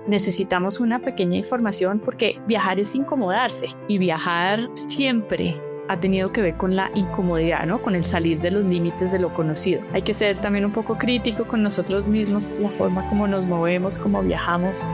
necesitamos una pequeña información porque viajar es incomodarse y viajar siempre ha tenido que ver con la incomodidad, ¿no? Con el salir de los límites de lo conocido. Hay que ser también un poco crítico con nosotros mismos, la forma como nos movemos, cómo viajamos.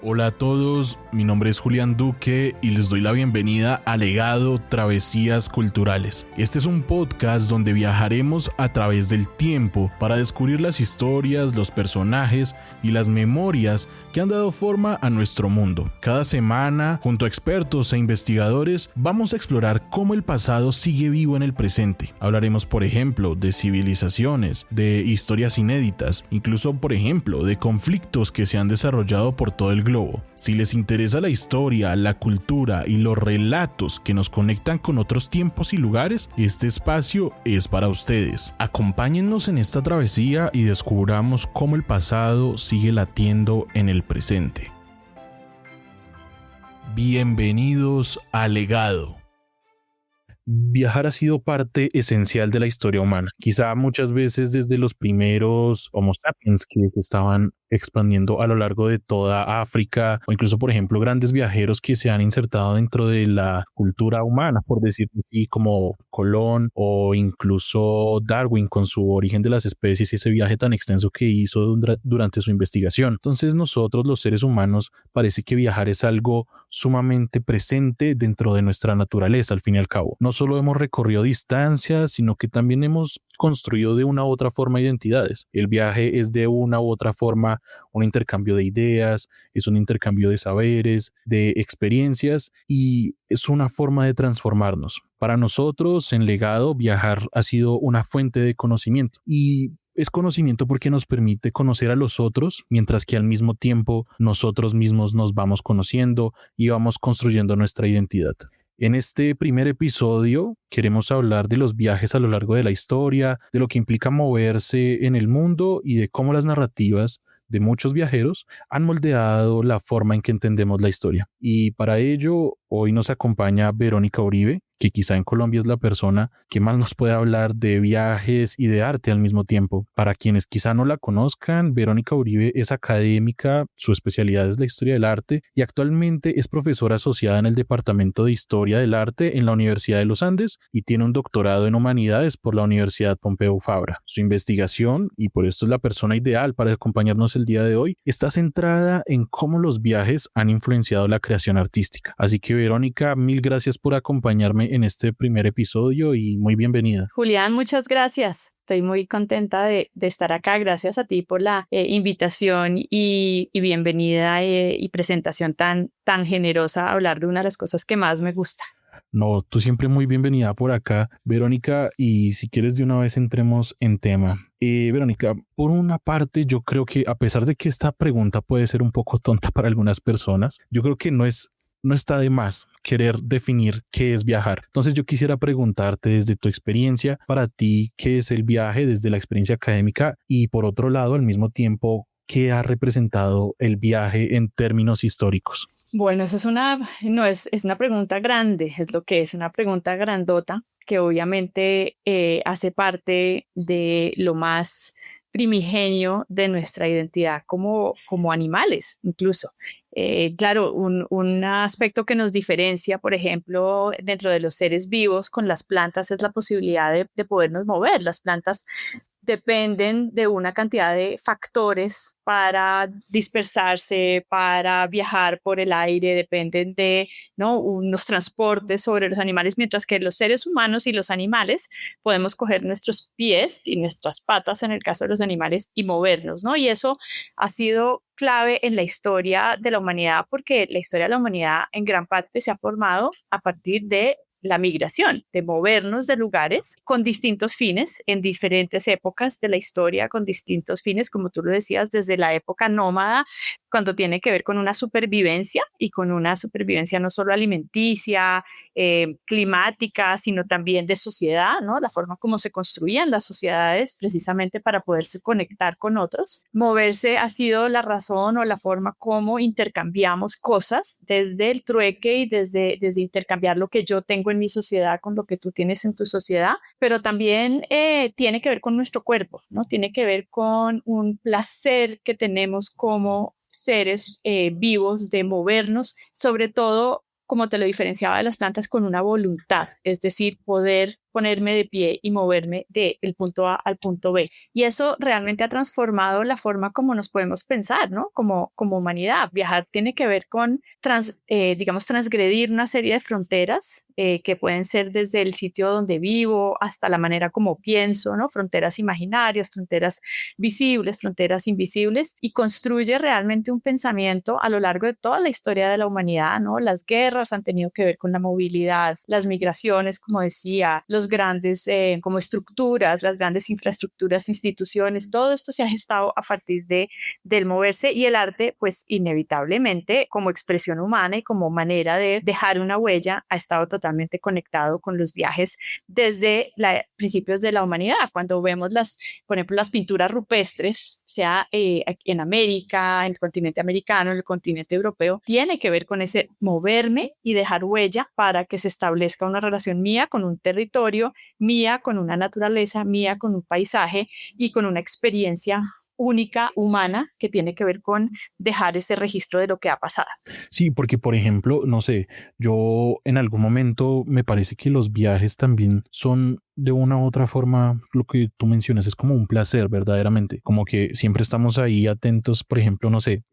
Hola a todos, mi nombre es Julián Duque y les doy la bienvenida a Legado Travesías Culturales. Este es un podcast donde viajaremos a través del tiempo para descubrir las historias, los personajes y las memorias que han dado forma a nuestro mundo. Cada semana, junto a expertos e investigadores, vamos a explorar cómo el pasado sigue vivo en el presente. Hablaremos, por ejemplo, de civilizaciones, de historias inéditas, incluso, por ejemplo, de conflictos que se han desarrollado por todo el globo. Si les interesa la historia, la cultura y los relatos que nos conectan con otros tiempos y lugares, este espacio es para ustedes. Acompáñennos en esta travesía y descubramos cómo el pasado sigue latiendo en el presente. Bienvenidos a Legado. Viajar ha sido parte esencial de la historia humana, quizá muchas veces desde los primeros Homo sapiens que se estaban expandiendo a lo largo de toda África, o incluso, por ejemplo, grandes viajeros que se han insertado dentro de la cultura humana, por decirlo así, como Colón o incluso Darwin con su Origen de las especies y ese viaje tan extenso que hizo durante su investigación. Entonces nosotros, los seres humanos, parece que viajar es algo sumamente presente dentro de nuestra naturaleza, al fin y al cabo. No solo hemos recorrido distancias, sino que también hemos construido de una u otra forma identidades. El viaje es de una u otra forma un intercambio de ideas, es un intercambio de saberes, de experiencias y es una forma de transformarnos. Para nosotros, en Legado, viajar ha sido una fuente de conocimiento y es conocimiento porque nos permite conocer a los otros, mientras que al mismo tiempo nosotros mismos nos vamos conociendo y vamos construyendo nuestra identidad. En este primer episodio queremos hablar de los viajes a lo largo de la historia, de lo que implica moverse en el mundo y de cómo las narrativas de muchos viajeros han moldeado la forma en que entendemos la historia. Y para ello, hoy nos acompaña Verónica Uribe, que quizá en Colombia es la persona que más nos puede hablar de viajes y de arte al mismo tiempo. Para quienes quizá no la conozcan, Verónica Uribe es académica, su especialidad es la historia del arte y actualmente es profesora asociada en el Departamento de Historia del Arte en la Universidad de los Andes y tiene un doctorado en Humanidades por la Universidad Pompeu Fabra. Su investigación, y por esto es la persona ideal para acompañarnos el día de hoy, está centrada en cómo los viajes han influenciado la creación artística. Así que Verónica, mil gracias por acompañarme en este primer episodio y muy bienvenida. Julián, muchas gracias. Estoy muy contenta de estar acá. Gracias a ti por la invitación y bienvenida y presentación tan generosa a hablar de una de las cosas que más me gusta. No, tú siempre muy bienvenida por acá, Verónica, y si quieres de una vez entremos en tema. Verónica, por una parte yo creo que a pesar de que esta pregunta puede ser un poco tonta para algunas personas, yo creo que no está de más querer definir qué es viajar. Entonces yo quisiera preguntarte desde tu experiencia, para ti, ¿qué es el viaje desde la experiencia académica? Y por otro lado, al mismo tiempo, ¿qué ha representado el viaje en términos históricos? Bueno, esa es una pregunta grande, es lo que es una pregunta grandota que obviamente hace parte de lo más primigenio de nuestra identidad como animales, incluso. Claro, un aspecto que nos diferencia, por ejemplo, dentro de los seres vivos con las plantas es la posibilidad de podernos mover. Las plantas dependen de una cantidad de factores para dispersarse, para viajar por el aire, dependen de, ¿no?, unos transportes sobre los animales, mientras que los seres humanos y los animales podemos coger nuestros pies y nuestras patas, en el caso de los animales, y movernos, ¿no? Y eso ha sido clave en la historia de la humanidad, porque la historia de la humanidad en gran parte se ha formado a partir de la migración, de movernos de lugares con distintos fines en diferentes épocas de la historia, con distintos fines, como tú lo decías, desde la época nómada, cuando tiene que ver con una supervivencia y con una supervivencia no solo alimenticia, climática, sino también de sociedad, ¿no? La forma como se construían las sociedades precisamente para poderse conectar con otros. Moverse ha sido la razón o la forma como intercambiamos cosas, desde el trueque y desde intercambiar lo que yo tengo en mi sociedad con lo que tú tienes en tu sociedad, pero también tiene que ver con nuestro cuerpo, ¿no? Tiene que ver con un placer que tenemos como seres vivos de movernos, sobre todo como te lo diferenciaba de las plantas, con una voluntad, es decir, poder ponerme de pie y moverme del punto A al punto B. Y eso realmente ha transformado la forma como nos podemos pensar, ¿no? Como humanidad. Viajar tiene que ver con, digamos, transgredir una serie de fronteras que pueden ser desde el sitio donde vivo hasta la manera como pienso, ¿no? Fronteras imaginarias, fronteras visibles, fronteras invisibles, y construye realmente un pensamiento a lo largo de toda la historia de la humanidad, ¿no? Las guerras han tenido que ver con la movilidad, las migraciones, como decía, los grandes como estructuras, las grandes infraestructuras, instituciones, todo esto se ha gestado a partir del moverse, y el arte, pues inevitablemente como expresión humana y como manera de dejar una huella, ha estado totalmente conectado con los viajes desde principios de la humanidad. Cuando vemos por ejemplo, las pinturas rupestres, sea en América, en el continente americano, en el continente europeo, tiene que ver con ese moverme y dejar huella para que se establezca una relación mía con un territorio, mía con una naturaleza, mía con un paisaje y con una experiencia única, humana, que tiene que ver con dejar ese registro de lo que ha pasado. Sí, porque por ejemplo, no sé, yo en algún momento me parece que los viajes también son de una u otra forma, lo que tú mencionas es como un placer verdaderamente, como que siempre estamos ahí atentos. Por ejemplo, no sé,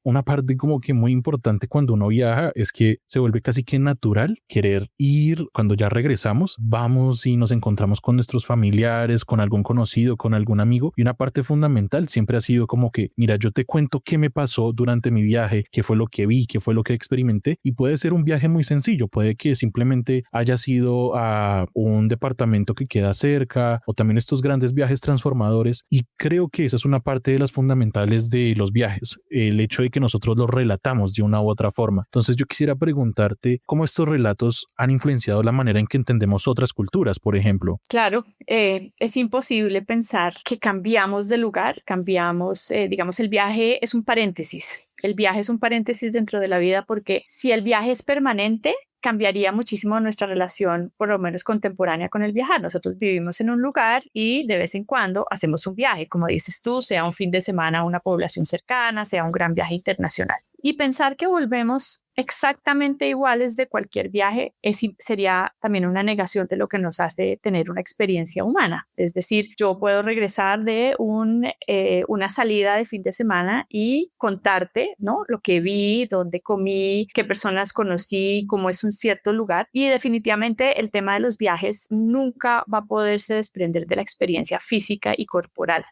una parte como que muy importante cuando uno viaja es que se vuelve casi que natural querer ir. Cuando ya regresamos, vamos y nos encontramos con nuestros familiares, con algún conocido, con algún amigo, y una parte fundamental siempre ha sido como que, mira, yo te cuento qué me pasó durante mi viaje, qué fue lo que vi, qué fue lo que experimenté, y puede ser un viaje muy sencillo, puede que simplemente haya sido a un departamento que queda cerca, o también estos grandes viajes transformadores. Y creo que esa es una parte de las fundamentales de los viajes, el hecho de que nosotros los relatamos de una u otra forma. Entonces yo quisiera preguntarte cómo estos relatos han influenciado la manera en que entendemos otras culturas, por ejemplo. Claro, es imposible pensar que cambiamos de lugar, cambiamos, digamos, el viaje es un paréntesis. El viaje es un paréntesis dentro de la vida, porque si el viaje es permanente, cambiaría muchísimo nuestra relación, por lo menos contemporánea, con el viajar. Nosotros vivimos en un lugar y de vez en cuando hacemos un viaje, como dices tú, sea un fin de semana a una población cercana, sea un gran viaje internacional. Y pensar que volvemos exactamente iguales de cualquier viaje sería también una negación de lo que nos hace tener una experiencia humana. Es decir, yo puedo regresar de una salida de fin de semana y contarte, ¿no? Lo que vi, dónde comí, qué personas conocí, cómo es un cierto lugar. Y definitivamente el tema de los viajes nunca va a poderse desprender de la experiencia física y corporal.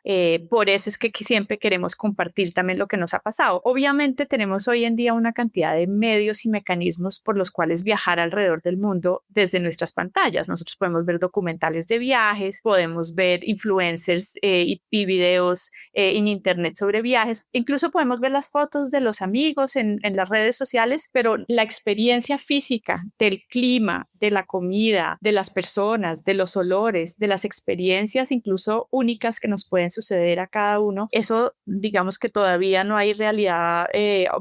Por eso es que siempre queremos compartir también lo que nos ha pasado. Obviamente tenemos hoy en día una cantidad de medios y mecanismos por los cuales viajar alrededor del mundo desde nuestras pantallas. Nosotros podemos ver documentales de viajes, podemos ver influencers y videos en internet sobre viajes, incluso podemos ver las fotos de los amigos en las redes sociales, pero la experiencia física del clima, de la comida, de las personas, de los olores, de las experiencias incluso únicas que nos pueden suceder a cada uno, eso digamos que todavía no hay realidad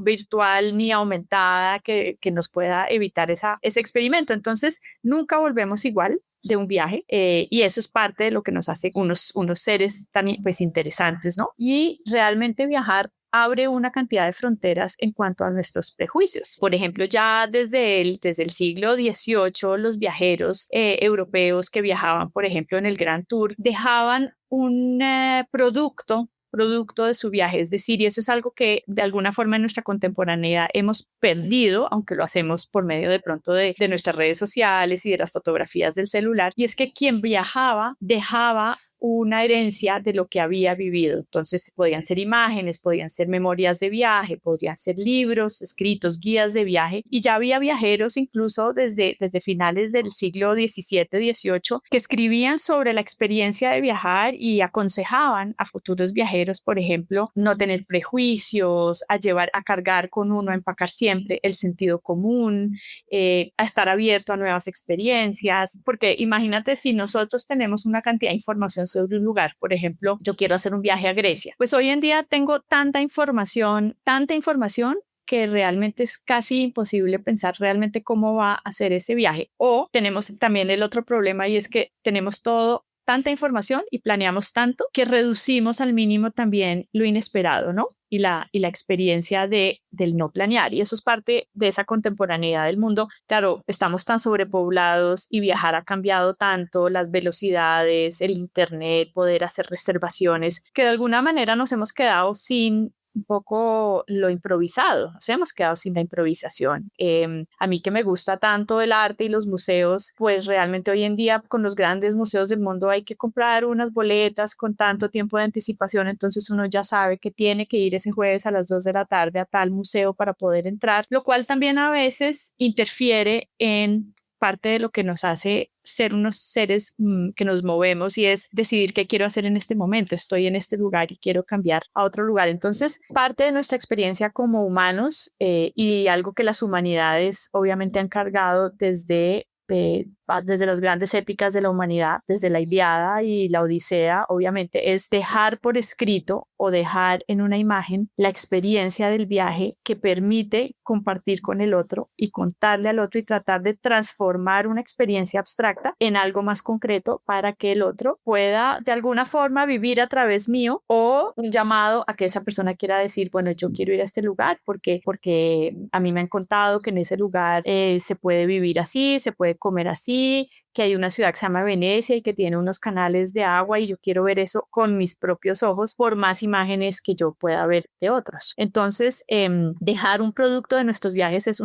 virtual ni aumentada que nos pueda evitar ese experimento. Entonces, nunca volvemos igual de un viaje y eso es parte de lo que nos hace unos seres tan pues interesantes, ¿no? Y realmente viajar abre una cantidad de fronteras en cuanto a nuestros prejuicios. Por ejemplo, ya desde el siglo XVIII, los viajeros europeos que viajaban, por ejemplo, en el Grand Tour, dejaban un producto de su viaje, es decir, y eso es algo que de alguna forma en nuestra contemporaneidad hemos perdido, aunque lo hacemos por medio de pronto de nuestras redes sociales y de las fotografías del celular, y es que quien viajaba dejaba una herencia de lo que había vivido. Entonces podían ser imágenes, podían ser memorias de viaje, podrían ser libros, escritos, guías de viaje. Y ya había viajeros incluso desde finales del siglo XVII, XVIII, que escribían sobre la experiencia de viajar y aconsejaban a futuros viajeros, por ejemplo, no tener prejuicios, a cargar con uno, a empacar siempre el sentido común, a estar abierto a nuevas experiencias, porque imagínate si nosotros tenemos una cantidad de información sobre un lugar, por ejemplo, yo quiero hacer un viaje a Grecia, pues hoy en día tengo tanta información que realmente es casi imposible pensar realmente cómo va a ser ese viaje. O tenemos también el otro problema y es que tenemos tanta información y planeamos tanto que reducimos al mínimo también lo inesperado, ¿no? Y la experiencia del no planear. Y eso es parte de esa contemporaneidad del mundo. Claro, estamos tan sobrepoblados y viajar ha cambiado tanto, las velocidades, el internet, poder hacer reservaciones, que de alguna manera nos hemos quedado sin un poco lo improvisado, nos hemos quedado sin la improvisación. A mí que me gusta tanto el arte y los museos, pues realmente hoy en día con los grandes museos del mundo hay que comprar unas boletas con tanto tiempo de anticipación, entonces uno ya sabe que tiene que ir ese jueves a las 2 de la tarde a tal museo para poder entrar, lo cual también a veces interfiere en parte de lo que nos hace ser unos seres que nos movemos y es decidir qué quiero hacer en este momento. Estoy en este lugar y quiero cambiar a otro lugar. Entonces, parte de nuestra experiencia como humanos y algo que las humanidades obviamente han cargado desde las grandes épicas de la humanidad, desde la Ilíada y la Odisea, obviamente, es dejar por escrito o dejar en una imagen la experiencia del viaje que permite compartir con el otro y contarle al otro y tratar de transformar una experiencia abstracta en algo más concreto para que el otro pueda de alguna forma vivir a través mío o un llamado a que esa persona quiera decir, bueno, yo quiero ir a este lugar porque a mí me han contado que en ese lugar se puede vivir así, se puede comer así, que hay una ciudad que se llama Venecia y que tiene unos canales de agua y yo quiero ver eso con mis propios ojos por más imágenes que yo pueda ver de otros. Entonces, dejar un producto de nuestros viajes es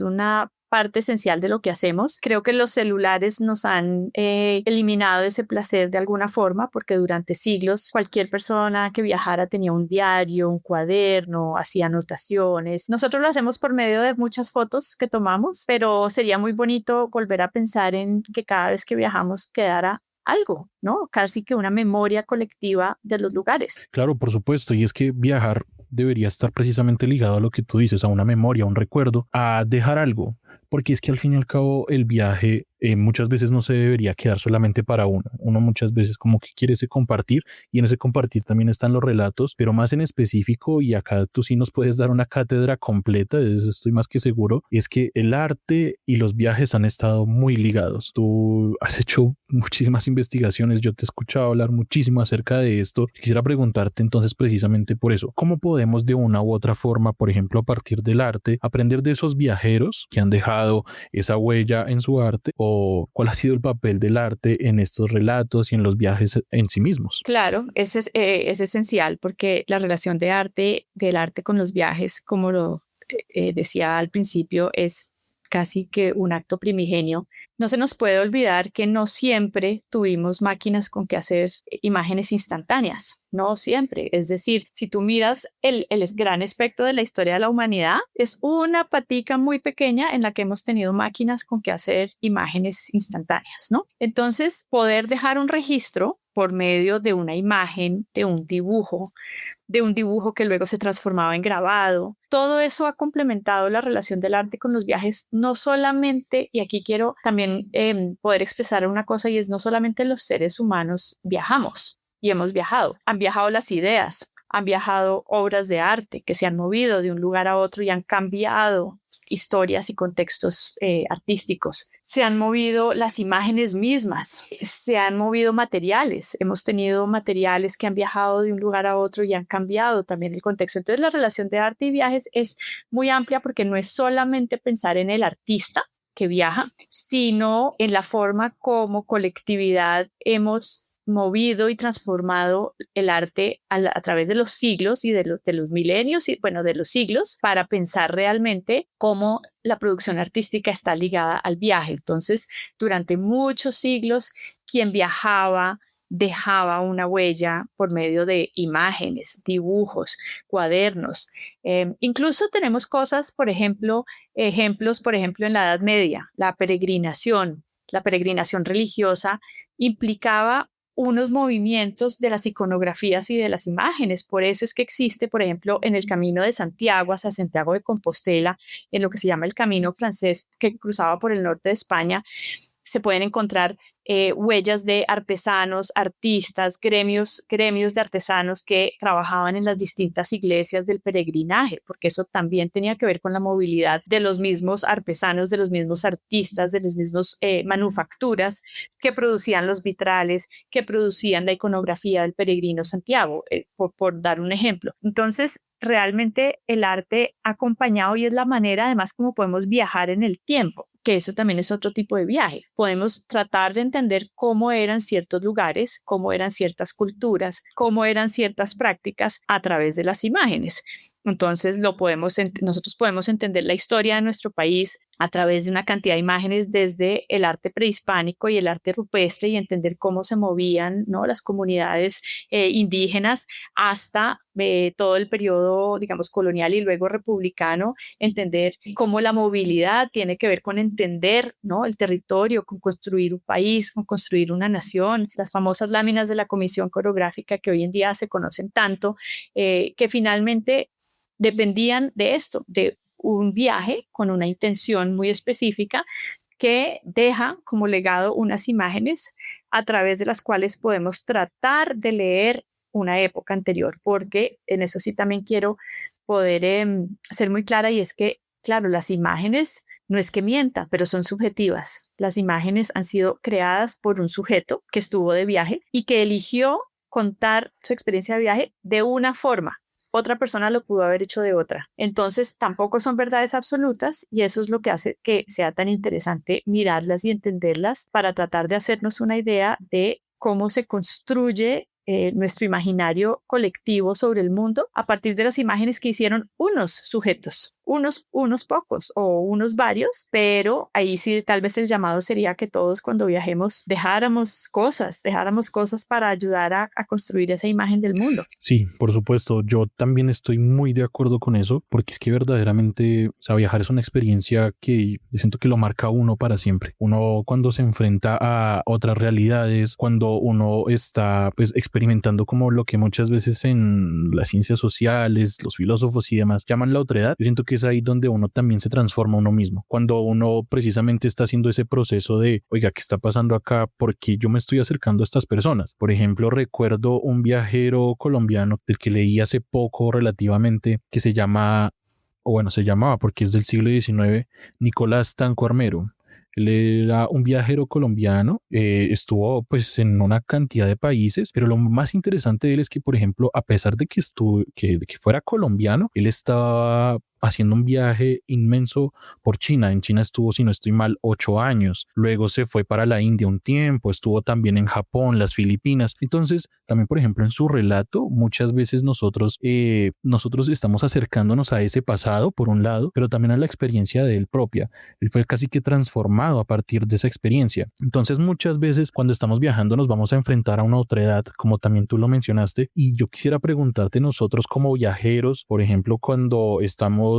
una parte esencial de lo que hacemos. Creo que los celulares nos han eliminado ese placer de alguna forma porque durante siglos cualquier persona que viajara tenía un diario, un cuaderno, hacía anotaciones. Nosotros lo hacemos por medio de muchas fotos que tomamos, pero sería muy bonito volver a pensar en que cada vez que viajamos quedara algo, ¿no? Casi que una memoria colectiva de los lugares. Claro, por supuesto, y es que viajar debería estar precisamente ligado a lo que tú dices, a una memoria, a un recuerdo, a dejar algo, porque es que al fin y al cabo el viaje muchas veces no se debería quedar solamente para uno. Uno muchas veces como que quiere ese compartir y en ese compartir también están los relatos, pero más en específico, y acá tú sí nos puedes dar una cátedra completa, de eso estoy más que seguro, es que el arte y los viajes han estado muy ligados. Tú has hecho muchísimas investigaciones, yo te he escuchado hablar muchísimo acerca de esto. Quisiera preguntarte entonces precisamente por eso, ¿cómo podemos de una u otra forma, por ejemplo, a partir del arte, aprender de esos viajeros que han dejado esa huella en su arte o cuál ha sido el papel del arte en estos relatos y en los viajes en sí mismos? Claro, es esencial porque la relación del arte con los viajes, como lo decía al principio, es casi que un acto primigenio. No se nos puede olvidar que no siempre tuvimos máquinas con que hacer imágenes instantáneas, no siempre. Es decir, si tú miras el gran espectro de la historia de la humanidad, es una patica muy pequeña en la que hemos tenido máquinas con que hacer imágenes instantáneas, ¿no? Entonces, poder dejar un registro por medio de una imagen, de un dibujo que luego se transformaba en grabado. Todo eso ha complementado la relación del arte con los viajes, no solamente, y aquí quiero también poder expresar una cosa, y es no solamente los seres humanos viajamos y hemos viajado, han viajado las ideas, han viajado obras de arte que se han movido de un lugar a otro y han cambiado historias y contextos artísticos. Se han movido las imágenes mismas, se han movido materiales. Hemos tenido materiales que han viajado de un lugar a otro y han cambiado también el contexto. Entonces, la relación de arte y viajes es muy amplia porque no es solamente pensar en el artista que viaja, sino en la forma como colectividad hemos movido y transformado el arte a través de los siglos y de los milenios y bueno, de los siglos para pensar realmente cómo la producción artística está ligada al viaje. Entonces, durante muchos siglos, quien viajaba dejaba una huella por medio de imágenes, dibujos, cuadernos. Incluso tenemos cosas, por ejemplo, ejemplos, por ejemplo, en la Edad Media, la peregrinación religiosa implicaba unos movimientos de las iconografías y de las imágenes. Por eso es que existe, por ejemplo, en el Camino de Santiago hacia Santiago de Compostela, en lo que se llama el Camino francés que cruzaba por el norte de España, se pueden encontrar huellas de artesanos, artistas, gremios de artesanos que trabajaban en las distintas iglesias del peregrinaje, porque eso también tenía que ver con la movilidad de los mismos artesanos, de los mismos artistas, de los mismos manufacturas que producían los vitrales, que producían la iconografía del peregrino Santiago, por dar un ejemplo. Entonces, realmente el arte ha acompañado y es la manera además como podemos viajar en el tiempo, que eso también es otro tipo de viaje. Podemos tratar de entender cómo eran ciertos lugares, cómo eran ciertas culturas, cómo eran ciertas prácticas a través de las imágenes. Entonces nosotros podemos entender la historia de nuestro país a través de una cantidad de imágenes desde el arte prehispánico y el arte rupestre y entender cómo se movían, ¿no?, las comunidades indígenas hasta todo el periodo, digamos, colonial y luego republicano, entender cómo la movilidad tiene que ver con entender, ¿no?, el territorio, con construir un país, con construir una nación, las famosas láminas de la Comisión Coreográfica que hoy en día se conocen tanto, que finalmente dependían de esto, de un viaje con una intención muy específica que deja como legado unas imágenes a través de las cuales podemos tratar de leer una época anterior, porque en eso sí también quiero poder ser muy clara y es que, claro, las imágenes no es que mienta, pero son subjetivas. Las imágenes han sido creadas por un sujeto que estuvo de viaje y que eligió contar su experiencia de viaje de una forma. Otra persona lo pudo haber hecho de otra. Entonces, tampoco son verdades absolutas y eso es lo que hace que sea tan interesante mirarlas y entenderlas para tratar de hacernos una idea de cómo se construye nuestro imaginario colectivo sobre el mundo a partir de las imágenes que hicieron unos sujetos, unos pocos o unos varios, pero ahí sí tal vez el llamado sería que todos cuando viajemos dejáramos cosas para ayudar a construir esa imagen del mundo. Sí, por supuesto, yo también estoy muy de acuerdo con eso, porque es que verdaderamente, o sea, viajar es una experiencia que yo siento que lo marca a uno para siempre. Uno cuando se enfrenta a otras realidades, cuando uno está pues experimentando como lo que muchas veces en las ciencias sociales, los filósofos y demás llaman la otredad, yo siento que es ahí donde uno también se transforma uno mismo. Cuando uno precisamente está haciendo ese proceso de, oiga, ¿qué está pasando acá? ¿Por qué yo me estoy acercando a estas personas? Por ejemplo, recuerdo un viajero colombiano del que leí hace poco relativamente, que se llama, o bueno, se llamaba porque es del siglo XIX, Nicolás Tanco Armero. Él era un viajero colombiano, estuvo pues en una cantidad de países, pero lo más interesante de él es que, por ejemplo, a pesar de que de que fuera colombiano, él estaba haciendo un viaje inmenso por China. En China estuvo, si no estoy mal, 8 años. Luego se fue para la India un tiempo, estuvo también en Japón, las Filipinas. Entonces, también, por ejemplo, en su relato, muchas veces nosotros estamos acercándonos a ese pasado, por un lado, pero también a la experiencia de él propia. Él fue casi que transformado a partir de esa experiencia. Entonces, muchas veces cuando estamos viajando nos vamos a enfrentar a una otredad, como también tú lo mencionaste, y yo quisiera preguntarte nosotros como viajeros, por ejemplo, cuando estamos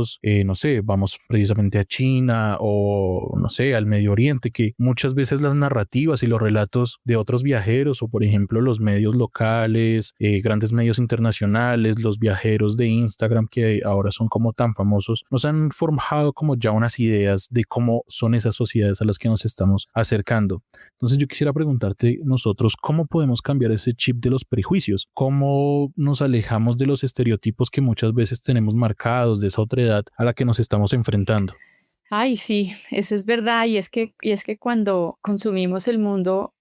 no sé, vamos precisamente a China o no sé, al Medio Oriente, que muchas veces las narrativas y los relatos de otros viajeros o por ejemplo los medios locales, grandes medios internacionales, los viajeros de Instagram que ahora son como tan famosos, nos han forjado como ya unas ideas de cómo son esas sociedades a las que nos estamos acercando. Entonces yo quisiera preguntarte nosotros cómo podemos cambiar ese chip de los prejuicios, cómo nos alejamos de los estereotipos que muchas veces tenemos marcados de esa otra edad a la que nos estamos enfrentando. Ay, sí, eso es verdad. Y es que cuando consumimos el mundo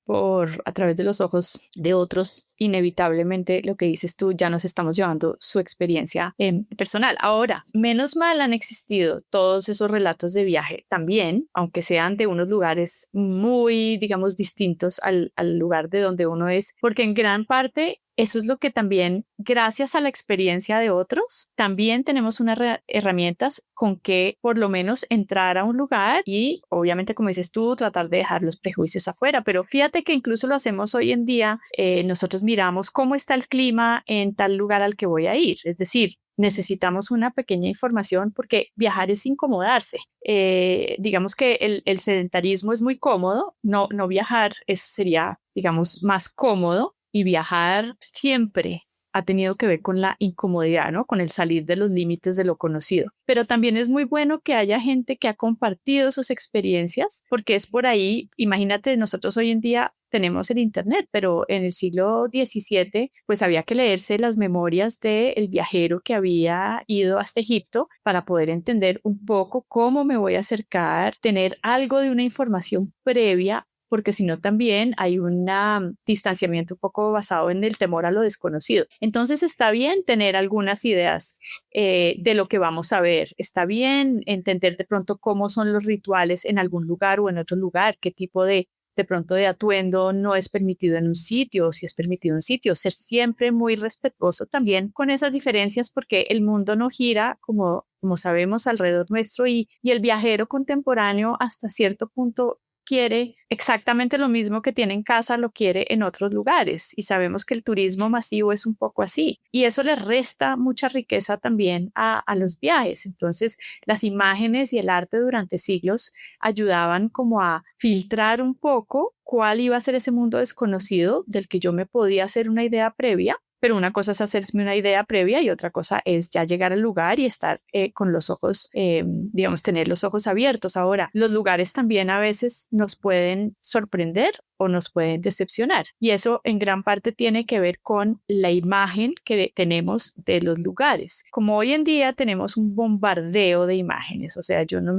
a través de los ojos de otros, inevitablemente lo que dices tú, ya nos estamos llevando su experiencia personal. Ahora, menos mal han existido todos esos relatos de viaje también, aunque sean de unos lugares muy, digamos, distintos al lugar de donde uno es, porque en gran parte eso es lo que también, gracias a la experiencia de otros, también tenemos unas herramientas con que por lo menos entrar a un lugar y obviamente, como dices tú, tratar de dejar los prejuicios afuera. Pero fíjate fíjate que incluso lo hacemos hoy en día, nosotros miramos cómo está el clima en tal lugar al que voy a ir, es decir, necesitamos una pequeña información porque viajar es incomodarse. Digamos que el sedentarismo es muy cómodo, no viajar sería, digamos, más cómodo y viajar siempre ha tenido que ver con la incomodidad, ¿no? Con el salir de los límites de lo conocido. Pero también es muy bueno que haya gente que ha compartido sus experiencias, porque es por ahí, imagínate, nosotros hoy en día tenemos el Internet, pero en el siglo XVII, pues había que leerse las memorias del viajero que había ido hasta Egipto para poder entender un poco cómo me voy a acercar, tener algo de una información previa, porque si no también hay un distanciamiento un poco basado en el temor a lo desconocido. Entonces está bien tener algunas ideas de lo que vamos a ver, está bien entender de pronto cómo son los rituales en algún lugar o en otro lugar, qué tipo de pronto de atuendo no es permitido en un sitio, o si es permitido en un sitio, ser siempre muy respetuoso también con esas diferencias porque el mundo no gira como sabemos alrededor nuestro y el viajero contemporáneo hasta cierto punto quiere exactamente lo mismo que tiene en casa, lo quiere en otros lugares. Y sabemos que el turismo masivo es un poco así. Y eso le resta mucha riqueza también a los viajes. Entonces, las imágenes y el arte durante siglos ayudaban como a filtrar un poco cuál iba a ser ese mundo desconocido del que yo me podía hacer una idea previa. Pero una cosa es hacerse una idea previa y otra cosa es ya llegar al lugar y estar con los ojos, digamos, tener los ojos abiertos. Ahora, los lugares también a veces nos pueden sorprender o nos pueden decepcionar. Y eso en gran parte tiene que ver con la imagen que tenemos de los lugares. Como hoy en día tenemos un bombardeo de imágenes, o sea, yo no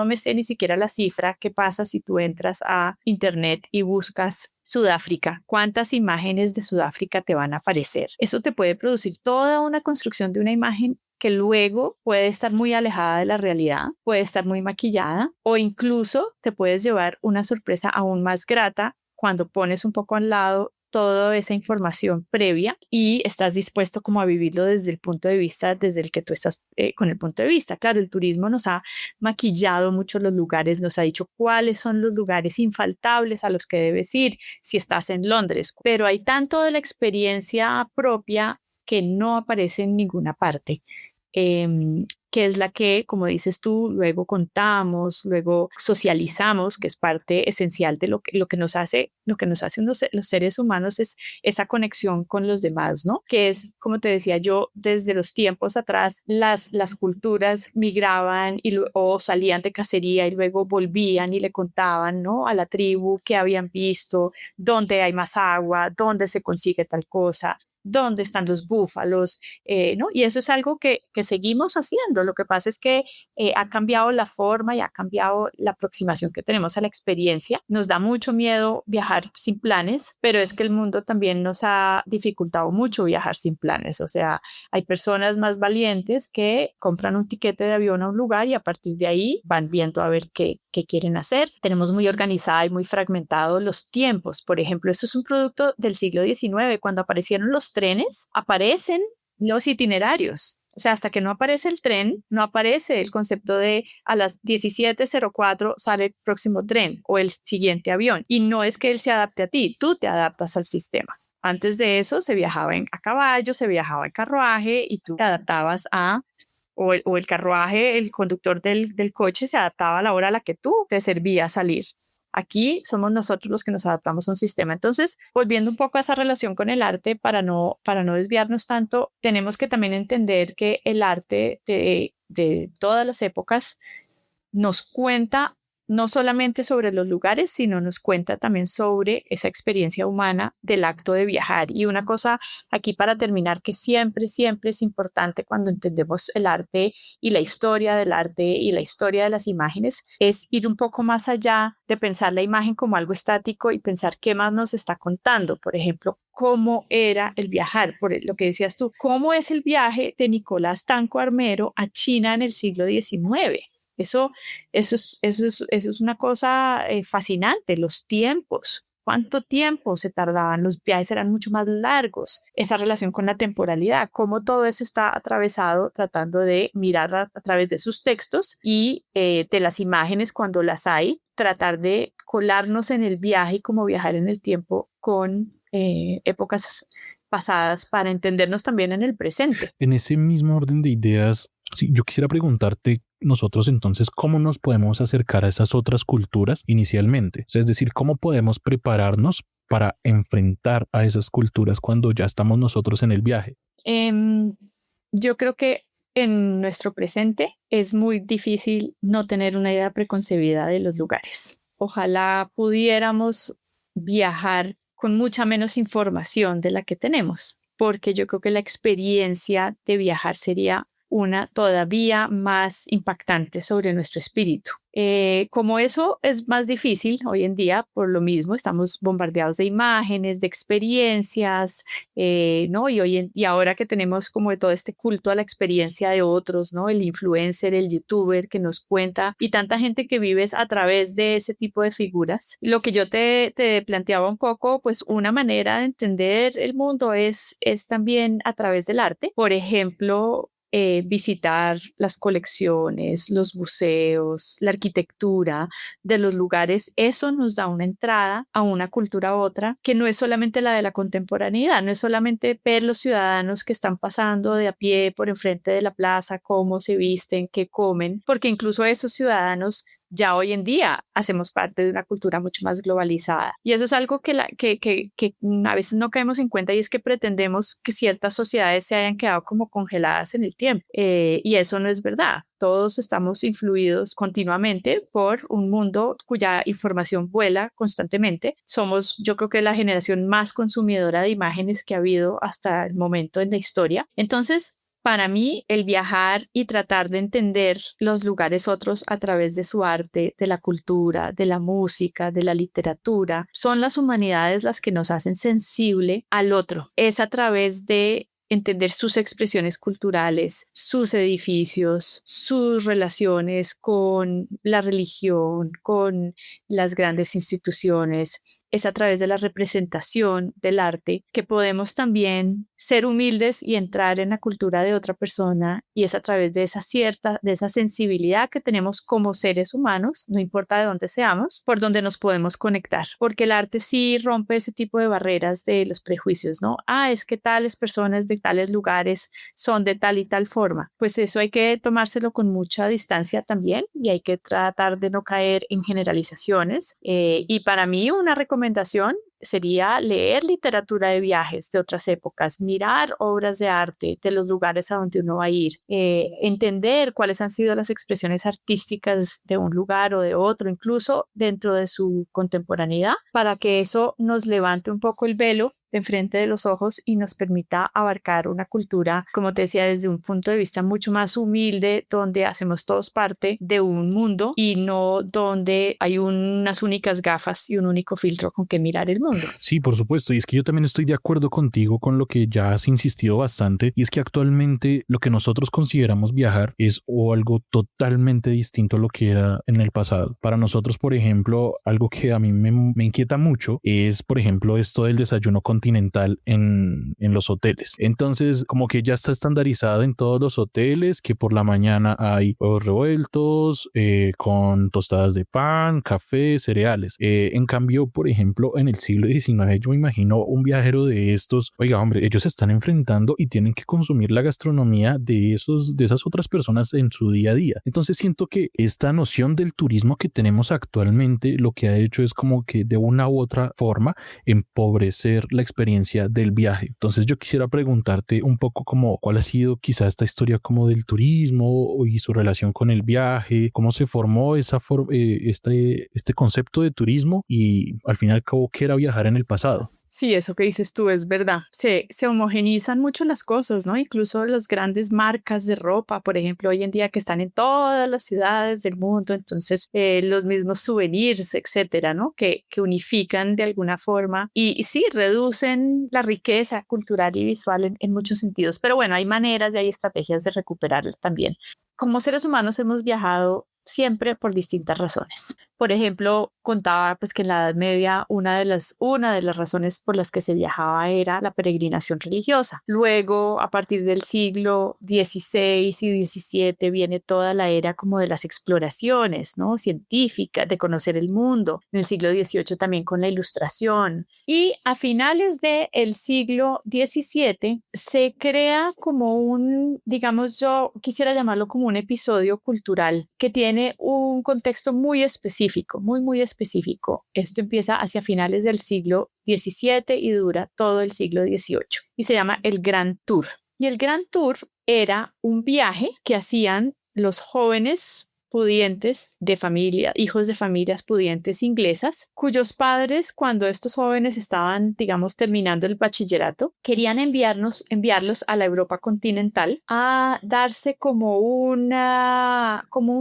me sé ni siquiera la cifra que pasa si tú entras a internet y buscas Sudáfrica, ¿cuántas imágenes de Sudáfrica te van a aparecer? Eso te puede producir toda una construcción de una imagen que luego puede estar muy alejada de la realidad, puede estar muy maquillada o incluso te puedes llevar una sorpresa aún más grata cuando pones un poco al lado toda esa información previa y estás dispuesto como a vivirlo desde el punto de vista desde el que tú estás con el punto de vista. Claro, el turismo nos ha maquillado mucho los lugares, nos ha dicho cuáles son los lugares infaltables a los que debes ir si estás en Londres, pero hay tanto de la experiencia propia que no aparece en ninguna parte. Que es la que, como dices tú, luego contamos, luego socializamos, que es parte esencial de lo que nos hace, los seres humanos es esa conexión con los demás, ¿no? Que es, como te decía yo, desde los tiempos atrás, las culturas migraban o salían de cacería y luego volvían y le contaban, ¿no? A la tribu qué habían visto, dónde hay más agua, dónde se consigue tal cosa, dónde están los búfalos, ¿no? Y eso es algo que seguimos haciendo. Lo que pasa es que ha cambiado la forma y ha cambiado la aproximación que tenemos a la experiencia. Nos da mucho miedo viajar sin planes, pero es que el mundo también nos ha dificultado mucho viajar sin planes. O sea, hay personas más valientes que compran un tiquete de avión a un lugar y a partir de ahí van viendo a ver qué quieren hacer. Tenemos muy organizada y muy fragmentado los tiempos. Por ejemplo, esto es un producto del siglo XIX. Cuando aparecieron los trenes, aparecen los itinerarios. O sea, hasta que no aparece el tren, no aparece el concepto de a las 17:04 sale el próximo tren o el siguiente avión. Y no es que él se adapte a ti, tú te adaptas al sistema. Antes de eso se viajaba a caballo, se viajaba en carruaje y tú te adaptabas o el carruaje, el conductor del coche se adaptaba a la hora a la que tú te servía salir. Aquí somos nosotros los que nos adaptamos a un sistema. Entonces, volviendo un poco a esa relación con el arte, para no desviarnos tanto, tenemos que también entender que el arte de todas las épocas nos cuenta no solamente sobre los lugares, sino nos cuenta también sobre esa experiencia humana del acto de viajar. Y una cosa aquí para terminar que siempre, siempre es importante cuando entendemos el arte y la historia del arte y la historia de las imágenes, es ir un poco más allá de pensar la imagen como algo estático y pensar qué más nos está contando. Por ejemplo, cómo era el viajar, por lo que decías tú, cómo es el viaje de Nicolás Tanco Armero a China en el siglo XIX. Eso es una cosa fascinante, los tiempos. ¿Cuánto tiempo se tardaban? Los viajes eran mucho más largos. Esa relación con la temporalidad, cómo todo eso está atravesado tratando de mirar a través de sus textos y de las imágenes cuando las hay, tratar de vincularnos en el viaje y como viajar en el tiempo con épocas pasadas para entendernos también en el presente. En ese mismo orden de ideas, sí, yo quisiera preguntarte nosotros entonces cómo nos podemos acercar a esas otras culturas inicialmente. O sea, es decir, cómo podemos prepararnos para enfrentar a esas culturas cuando ya estamos nosotros en el viaje. Yo creo que en nuestro presente es muy difícil no tener una idea preconcebida de los lugares. Ojalá pudiéramos viajar con mucha menos información de la que tenemos, porque yo creo que la experiencia de viajar sería una todavía más impactante sobre nuestro espíritu. Como eso es más difícil hoy en día, por lo mismo estamos bombardeados de imágenes, de experiencias, ¿no? Y ahora que tenemos como de todo este culto a la experiencia de otros, ¿no? El influencer, el youtuber que nos cuenta y tanta gente que vives a través de ese tipo de figuras. Lo que yo te planteaba un poco, pues una manera de entender el mundo es también a través del arte. Por ejemplo, visitar las colecciones, los museos, la arquitectura de los lugares, eso nos da una entrada a una cultura u otra que no es solamente la de la contemporaneidad, no es solamente ver los ciudadanos que están pasando de a pie por enfrente de la plaza, cómo se visten, qué comen, porque incluso esos ciudadanos ya hoy en día hacemos parte de una cultura mucho más globalizada. Y eso es algo que a veces no caemos en cuenta y es que pretendemos que ciertas sociedades se hayan quedado como congeladas en el tiempo. Y eso no es verdad. Todos estamos influidos continuamente por un mundo cuya información vuela constantemente. Somos, yo creo que la generación más consumidora de imágenes que ha habido hasta el momento en la historia. Entonces, para mí, el viajar y tratar de entender los lugares otros a través de su arte, de la cultura, de la música, de la literatura, son las humanidades las que nos hacen sensible al otro. Es a través de entender sus expresiones culturales, sus edificios, sus relaciones con la religión, con las grandes instituciones. Es a través de la representación del arte que podemos también ser humildes y entrar en la cultura de otra persona, y es a través de esa sensibilidad que tenemos como seres humanos, no importa de dónde seamos, por donde nos podemos conectar, porque el arte sí rompe ese tipo de barreras de los prejuicios, ¿no? Es que tales personas de tales lugares son de tal y tal forma. Pues eso hay que tomárselo con mucha distancia también y hay que tratar de no caer en generalizaciones. Y para mí una recomendación sería leer literatura de viajes de otras épocas, mirar obras de arte de los lugares a donde uno va a ir, entender cuáles han sido las expresiones artísticas de un lugar o de otro, incluso dentro de su contemporaneidad, para que eso nos levante un poco el velo de enfrente de los ojos y nos permita abarcar una cultura, como te decía, desde un punto de vista mucho más humilde, donde hacemos todos parte de un mundo y no donde hay unas únicas gafas y un único filtro con que mirar el mundo. Sí, por supuesto. Y es que yo también estoy de acuerdo contigo con lo que ya has insistido bastante. Y es que actualmente lo que nosotros consideramos viajar es o algo totalmente distinto a lo que era en el pasado. Para nosotros, por ejemplo, algo que a mí me inquieta mucho es, por ejemplo, esto del desayuno continental en los hoteles. Entonces, como que ya está estandarizado en todos los hoteles que por la mañana hay huevos revueltos con tostadas de pan, café, cereales. En cambio, por ejemplo, en el siglo XIX, yo me imagino un viajero de estos, oiga, hombre, ellos se están enfrentando y tienen que consumir la gastronomía de esas otras personas en su día a día. Entonces siento que esta noción del turismo que tenemos actualmente lo que ha hecho es como que de una u otra forma empobrecer la experiencia del viaje. Entonces yo quisiera preguntarte un poco como cuál ha sido quizá esta historia como del turismo y su relación con el viaje, cómo se formó este concepto de turismo y al final cabo qué era viajar en el pasado. Sí, eso que dices tú es verdad. Se homogenizan mucho las cosas, ¿no? Incluso las grandes marcas de ropa, por ejemplo, hoy en día que están en todas las ciudades del mundo, entonces los mismos souvenirs, etcétera, ¿no? Que unifican de alguna forma y sí, reducen la riqueza cultural y visual en muchos sentidos. Pero bueno, hay maneras y hay estrategias de recuperarla también. Como seres humanos hemos viajado siempre por distintas razones. Por ejemplo, contaba pues que en la Edad Media una de las razones por las que se viajaba era la peregrinación religiosa. Luego, a partir del siglo XVI y XVII viene toda la era como de las exploraciones, ¿no? Científicas, de conocer el mundo. En el siglo XVIII también con la Ilustración. Y a finales del siglo XVII se crea como digamos, yo quisiera llamarlo como un episodio cultural que tiene un contexto muy específico, muy, muy específico. Esto empieza hacia finales del siglo XVII y dura todo el siglo XVIII y se llama el Grand Tour. Y el Grand Tour era un viaje que hacían los jóvenes pudientes de familia, hijos de familias pudientes inglesas, cuyos padres, cuando estos jóvenes estaban, digamos, terminando el bachillerato, querían enviarlos a la Europa continental a darse como un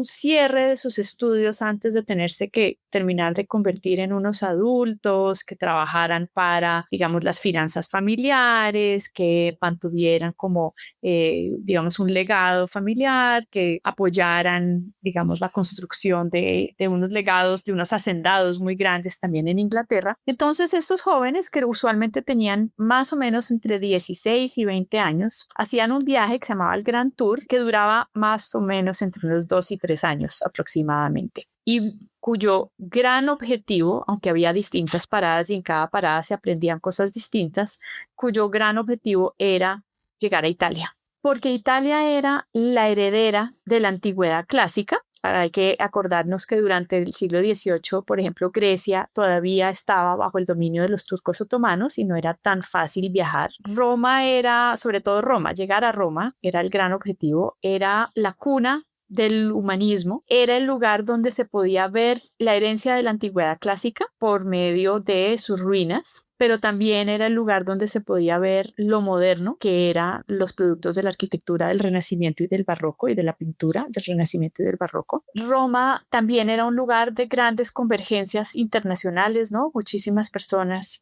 cierre de sus estudios antes de tenerse que terminar de convertir en unos adultos que trabajaran para, digamos, las finanzas familiares, que mantuvieran como, digamos, un legado familiar, que apoyaran, digamos, la construcción de unos legados, de unos hacendados muy grandes también en Inglaterra. Entonces, estos jóvenes que usualmente tenían más o menos entre 16 y 20 años, hacían un viaje que se llamaba el Grand Tour, que duraba más o menos entre unos 2 y 3 años aproximadamente, y cuyo gran objetivo, aunque había distintas paradas y en cada parada se aprendían cosas distintas, cuyo gran objetivo era llegar a Italia, porque Italia era la heredera de la antigüedad clásica. Hay que acordarnos que durante el siglo XVIII, por ejemplo, Grecia todavía estaba bajo el dominio de los turcos otomanos y no era tan fácil viajar. Roma era, sobre todo Roma, llegar a Roma era el gran objetivo, era la cuna del humanismo, era el lugar donde se podía ver la herencia de la antigüedad clásica por medio de sus ruinas, pero también era el lugar donde se podía ver lo moderno, que eran los productos de la arquitectura del Renacimiento y del Barroco y de la pintura del Renacimiento y del Barroco. Roma también era un lugar de grandes convergencias internacionales, ¿no? Muchísimas personas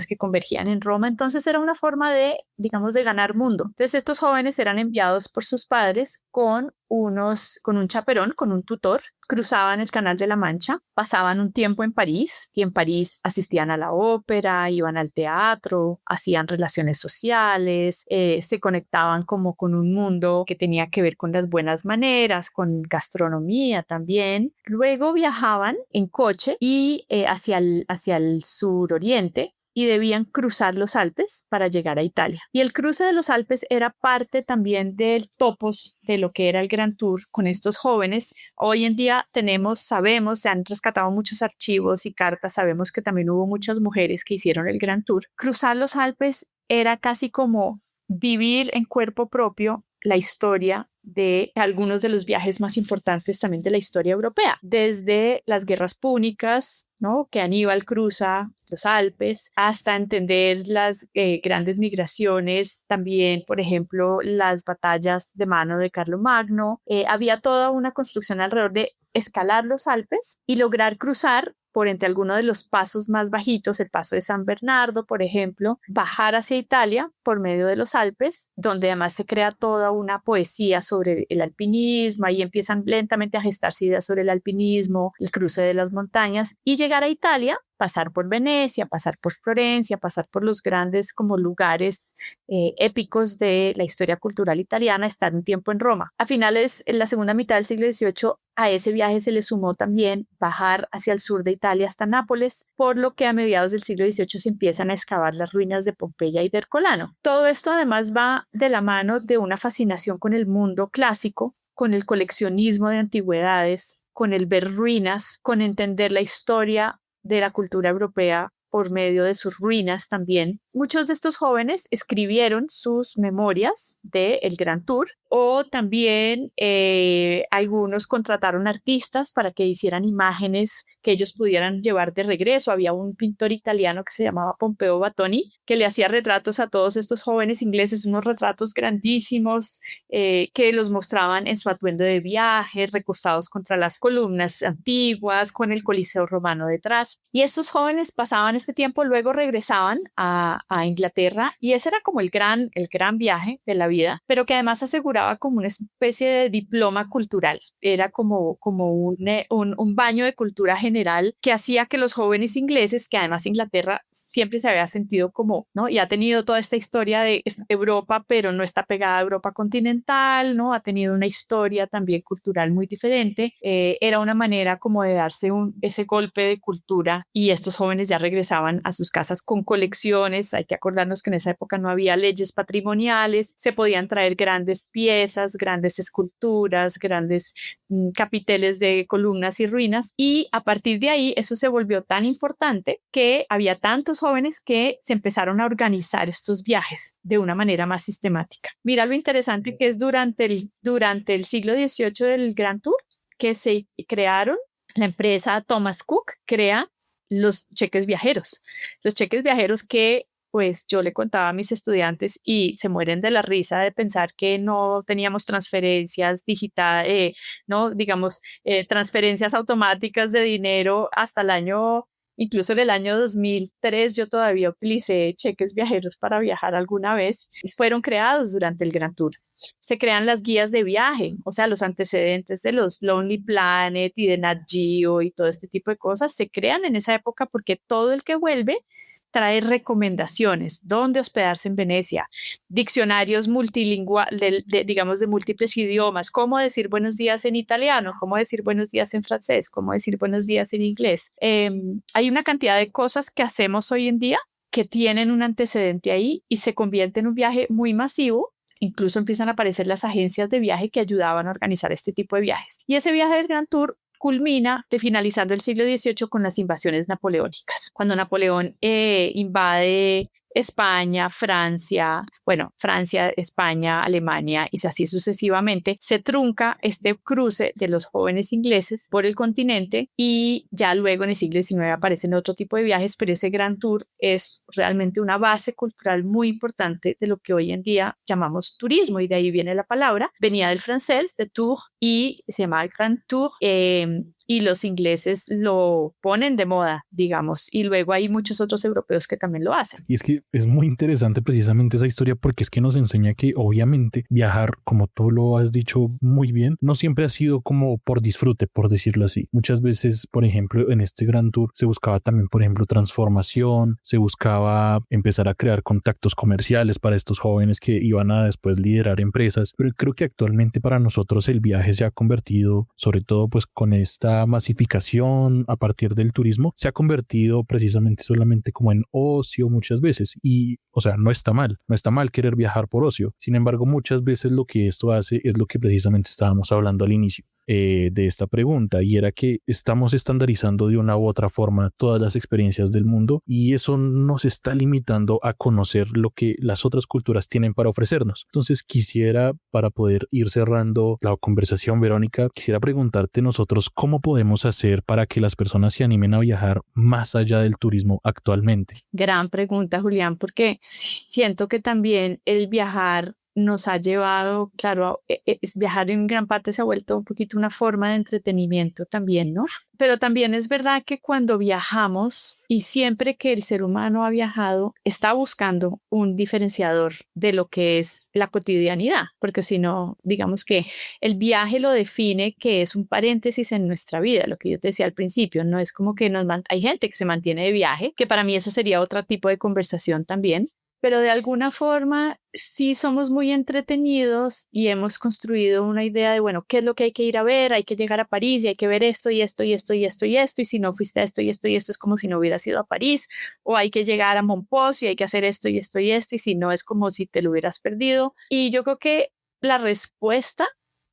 que convergían en Roma. Entonces era una forma de, digamos, de ganar mundo. Entonces estos jóvenes eran enviados por sus padres con un chaperón, con un tutor, cruzaban el Canal de la Mancha, pasaban un tiempo en París y en París asistían a la ópera, iban al teatro, hacían relaciones sociales, se conectaban como con un mundo que tenía que ver con las buenas maneras, con gastronomía también. Luego viajaban en coche y hacia el suroriente y debían cruzar los Alpes para llegar a Italia. Y el cruce de los Alpes era parte también del topos de lo que era el Grand Tour con estos jóvenes. Hoy en día sabemos, se han rescatado muchos archivos y cartas, sabemos que también hubo muchas mujeres que hicieron el Grand Tour. Cruzar los Alpes era casi como vivir en cuerpo propio la historia de algunos de los viajes más importantes también de la historia europea, desde las guerras púnicas, ¿no? Que Aníbal cruza los Alpes, hasta entender las grandes migraciones, también, por ejemplo, las batallas de mano de Carlomagno. Había toda una construcción alrededor de escalar los Alpes y lograr cruzar por entre algunos de los pasos más bajitos, el paso de San Bernardo, por ejemplo, bajar hacia Italia por medio de los Alpes, donde además se crea toda una poesía sobre el alpinismo, ahí empiezan lentamente a gestarse ideas sobre el alpinismo, el cruce de las montañas, y llegar a Italia, pasar por Venecia, pasar por Florencia, pasar por los grandes como lugares épicos de la historia cultural italiana, estar un tiempo en Roma. A finales, en la segunda mitad del siglo XVIII, a ese viaje se le sumó también bajar hacia el sur de Italia hasta Nápoles, por lo que a mediados del siglo XVIII se empiezan a excavar las ruinas de Pompeya y de Herculano. Todo esto además va de la mano de una fascinación con el mundo clásico, con el coleccionismo de antigüedades, con el ver ruinas, con entender la historia de la cultura europea por medio de sus ruinas también. Muchos de estos jóvenes escribieron sus memorias del Grand Tour o también algunos contrataron artistas para que hicieran imágenes que ellos pudieran llevar de regreso. Había un pintor italiano que se llamaba Pompeo Batoni que le hacía retratos a todos estos jóvenes ingleses, unos retratos grandísimos que los mostraban en su atuendo de viaje, recostados contra las columnas antiguas, con el Coliseo romano detrás. Y estos jóvenes pasaban este tiempo, luego regresaban a Inglaterra y ese era como el gran viaje de la vida, pero que además aseguraba como una especie de diploma cultural. Era como un baño de cultura general que hacía que los jóvenes ingleses, que además Inglaterra siempre se había sentido como, ¿no? Y ha tenido toda esta historia de Europa, pero no está pegada a Europa continental, ¿no? Ha tenido una historia también cultural muy diferente. Era una manera como de darse ese golpe de cultura y estos jóvenes ya regresaban a sus casas con colecciones. Hay que acordarnos que en esa época no había leyes patrimoniales, se podían traer grandes piezas, grandes esculturas, grandes capiteles de columnas y ruinas, y a partir de ahí eso se volvió tan importante que había tantos jóvenes que se empezaron a organizar estos viajes de una manera más sistemática. Mira lo interesante que es durante el siglo XVIII del Grand Tour que se crearon. La empresa Thomas Cook crea los cheques viajeros. Los cheques viajeros que pues yo le contaba a mis estudiantes y se mueren de la risa de pensar que no teníamos transferencias digitales, no, digamos, transferencias automáticas de dinero hasta incluso en el año 2003 yo todavía utilicé cheques viajeros para viajar alguna vez. Fueron creados durante el Grand Tour. Se crean las guías de viaje, o sea, los antecedentes de los Lonely Planet y de Nat Geo y todo este tipo de cosas se crean en esa época porque todo el que vuelve trae recomendaciones, dónde hospedarse en Venecia, diccionarios multilingües, digamos, de múltiples idiomas, cómo decir buenos días en italiano, cómo decir buenos días en francés, cómo decir buenos días en inglés. Hay una cantidad de cosas que hacemos hoy en día que tienen un antecedente ahí y se convierte en un viaje muy masivo. Incluso empiezan a aparecer las agencias de viaje que ayudaban a organizar este tipo de viajes. Y ese viaje del Grand Tour culmina finalizando el siglo XVIII con las invasiones napoleónicas. Cuando Napoleón invade España, Francia, España, Alemania y así sucesivamente, se trunca este cruce de los jóvenes ingleses por el continente y ya luego en el siglo XIX aparecen otro tipo de viajes, pero ese Grand Tour es realmente una base cultural muy importante de lo que hoy en día llamamos turismo y de ahí viene la palabra. Venía del francés, de tour, y se llama el Grand Tour. Y los ingleses lo ponen de moda, digamos, y luego hay muchos otros europeos que también lo hacen. Y es que es muy interesante precisamente esa historia porque es que nos enseña que obviamente viajar, como tú lo has dicho muy bien, no siempre ha sido como por disfrute, por decirlo así. Muchas veces, por ejemplo, en este Grand Tour se buscaba también, por ejemplo, transformación, se buscaba empezar a crear contactos comerciales para estos jóvenes que iban a después liderar empresas, pero creo que actualmente para nosotros el viaje se ha convertido, sobre todo pues con esta masificación a partir del turismo, se ha convertido precisamente solamente como en ocio muchas veces y, o sea, no está mal querer viajar por ocio. Sin embargo, muchas veces lo que esto hace es lo que precisamente estábamos hablando al inicio de esta pregunta, y era que estamos estandarizando de una u otra forma todas las experiencias del mundo y eso nos está limitando a conocer lo que las otras culturas tienen para ofrecernos. Entonces quisiera, para poder ir cerrando la conversación, Verónica, quisiera preguntarte nosotros cómo podemos hacer para que las personas se animen a viajar más allá del turismo actualmente. Gran pregunta, Julián, porque siento que también el viajar nos ha llevado, claro, viajar en gran parte se ha vuelto un poquito una forma de entretenimiento también, ¿no? Pero también es verdad que cuando viajamos, y siempre que el ser humano ha viajado, está buscando un diferenciador de lo que es la cotidianidad, porque si no, digamos que el viaje lo define que es un paréntesis en nuestra vida, lo que yo te decía al principio, no es como que hay gente que se mantiene de viaje, que para mí eso sería otro tipo de conversación también, pero de alguna forma sí somos muy entretenidos y hemos construido una idea de, bueno, ¿qué es lo que hay que ir a ver? Hay que llegar a París y hay que ver esto y esto y esto y esto y esto, y si no fuiste a esto y esto y esto es como si no hubieras ido a París, o hay que llegar a Montpós y hay que hacer esto y esto y esto, y si no es como si te lo hubieras perdido. Y yo creo que la respuesta,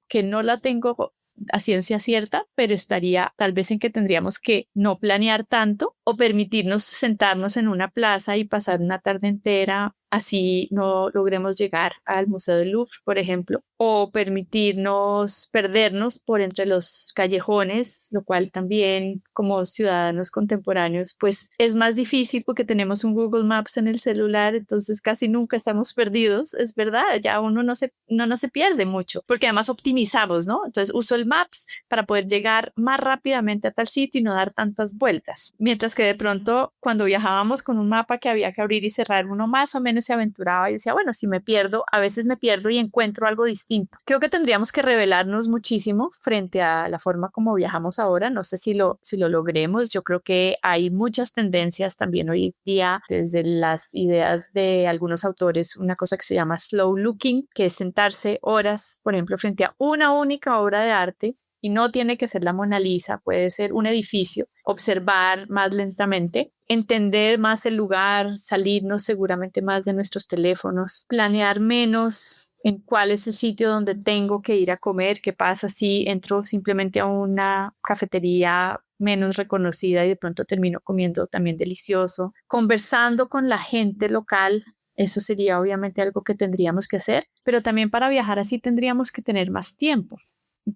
que no la tengo a ciencia cierta, pero estaría tal vez en que tendríamos que no planear tanto o permitirnos sentarnos en una plaza y pasar una tarde entera, así no logremos llegar al Museo del Louvre, por ejemplo, o permitirnos perdernos por entre los callejones, lo cual también como ciudadanos contemporáneos pues es más difícil porque tenemos un Google Maps en el celular, entonces casi nunca estamos perdidos, es verdad, ya uno no se pierde mucho, porque además optimizamos, ¿no? Entonces uso el Maps para poder llegar más rápidamente a tal sitio y no dar tantas vueltas, mientras mientras que de pronto cuando viajábamos con un mapa que había que abrir y cerrar, uno más o menos se aventuraba y decía, bueno, si me pierdo, a veces me pierdo y encuentro algo distinto. Creo que tendríamos que revelarnos muchísimo frente a la forma como viajamos ahora. No sé si lo logremos. Yo creo que hay muchas tendencias también hoy día, desde las ideas de algunos autores, una cosa que se llama slow looking, que es sentarse horas, por ejemplo, frente a una única obra de arte. Y no tiene que ser la Mona Lisa, puede ser un edificio, observar más lentamente, entender más el lugar, salirnos seguramente más de nuestros teléfonos, planear menos en cuál es el sitio donde tengo que ir a comer, qué pasa si entro simplemente a una cafetería menos reconocida y de pronto termino comiendo también delicioso, conversando con la gente local. Eso sería obviamente algo que tendríamos que hacer, pero también para viajar así tendríamos que tener más tiempo.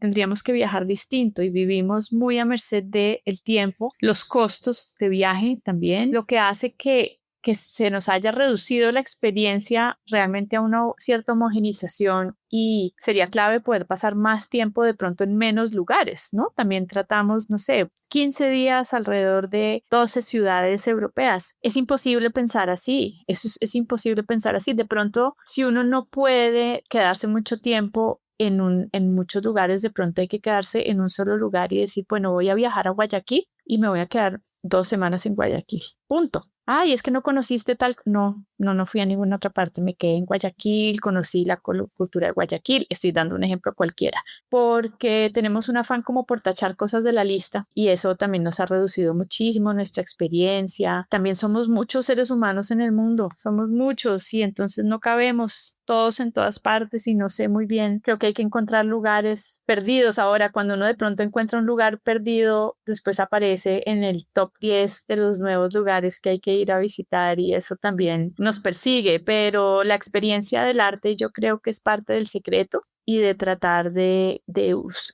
Tendríamos que viajar distinto y vivimos muy a merced del tiempo, los costos de viaje también, lo que hace que se nos haya reducido la experiencia realmente a una cierta homogenización y sería clave poder pasar más tiempo de pronto en menos lugares, ¿no? También tratamos, no sé, 15 días alrededor de 12 ciudades europeas. Es imposible pensar así, es imposible pensar así. De pronto, si uno no puede quedarse mucho tiempo en muchos lugares, de pronto hay que quedarse en un solo lugar y decir, bueno, voy a viajar a Guayaquil y me voy a quedar 2 semanas en Guayaquil. Punto. Ay, es que no conociste tal. No fui a ninguna otra parte. Me quedé en Guayaquil, conocí la cultura de Guayaquil. Estoy dando un ejemplo cualquiera. Porque tenemos un afán como por tachar cosas de la lista y eso también nos ha reducido muchísimo nuestra experiencia. También somos muchos seres humanos en el mundo. Somos muchos y entonces no cabemos todos en todas partes y no sé muy bien. Creo que hay que encontrar lugares perdidos. Ahora, cuando uno de pronto encuentra un lugar perdido, después aparece en el top 10 de los nuevos lugares que hay que ir a visitar y eso también nos persigue, pero la experiencia del arte yo creo que es parte del secreto y de tratar de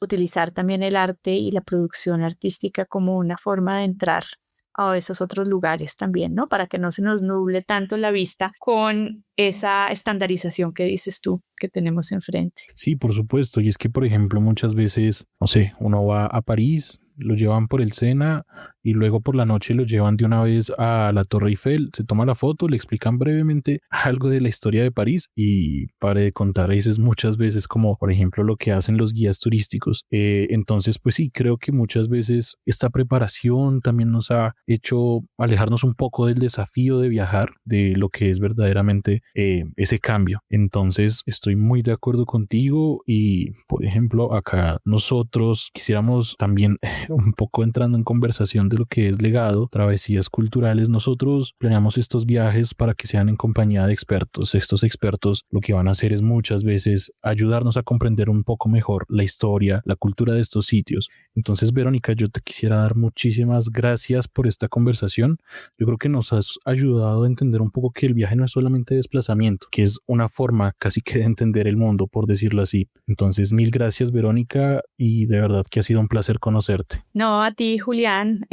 utilizar también el arte y la producción artística como una forma de entrar a esos otros lugares también, ¿no? Para que no se nos nuble tanto la vista con esa estandarización que dices tú que tenemos enfrente. Sí, por supuesto. Y es que, por ejemplo, muchas veces, no sé, uno va a París, lo llevan por el Sena y luego por la noche lo llevan de una vez a la Torre Eiffel, se toma la foto, le explican brevemente algo de la historia de París y pare de contar. Eso es muchas veces como, por ejemplo, lo que hacen los guías turísticos. Entonces, pues sí, creo que muchas veces esta preparación también nos ha hecho alejarnos un poco del desafío de viajar, de lo que es verdaderamente ese cambio. Entonces, estoy muy de acuerdo contigo y, por ejemplo, acá nosotros quisiéramos también un poco entrando en conversación de lo que es legado, travesías culturales. Nosotros planeamos estos viajes para que sean en compañía de expertos. Estos expertos lo que van a hacer es muchas veces ayudarnos a comprender un poco mejor la historia, la cultura de estos sitios. Entonces, Verónica, yo te quisiera dar muchísimas gracias por esta conversación. Yo creo que nos has ayudado a entender un poco que el viaje no es solamente desplazamiento, que es una forma casi que de entender el mundo, por decirlo así. Entonces, mil gracias, Verónica, y de verdad que ha sido un placer conocerte. No, a ti, Julián,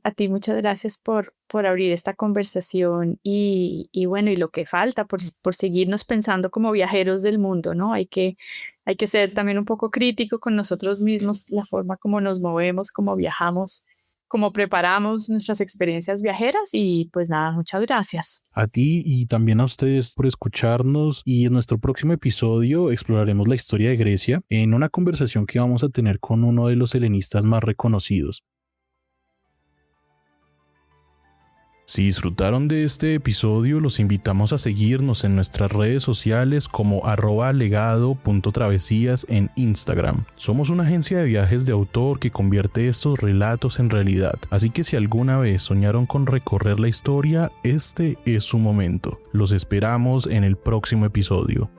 a ti muchas gracias por abrir esta conversación y bueno, y lo que falta, por seguirnos pensando como viajeros del mundo, ¿no? Hay que ser también un poco crítico con nosotros mismos, la forma como nos movemos, cómo viajamos, cómo preparamos nuestras experiencias viajeras y pues nada, muchas gracias. A ti y también a ustedes por escucharnos y en nuestro próximo episodio exploraremos la historia de Grecia en una conversación que vamos a tener con uno de los helenistas más reconocidos. Si disfrutaron de este episodio, los invitamos a seguirnos en nuestras redes sociales como @legado.travesías en Instagram. Somos una agencia de viajes de autor que convierte estos relatos en realidad, así que si alguna vez soñaron con recorrer la historia, este es su momento. Los esperamos en el próximo episodio.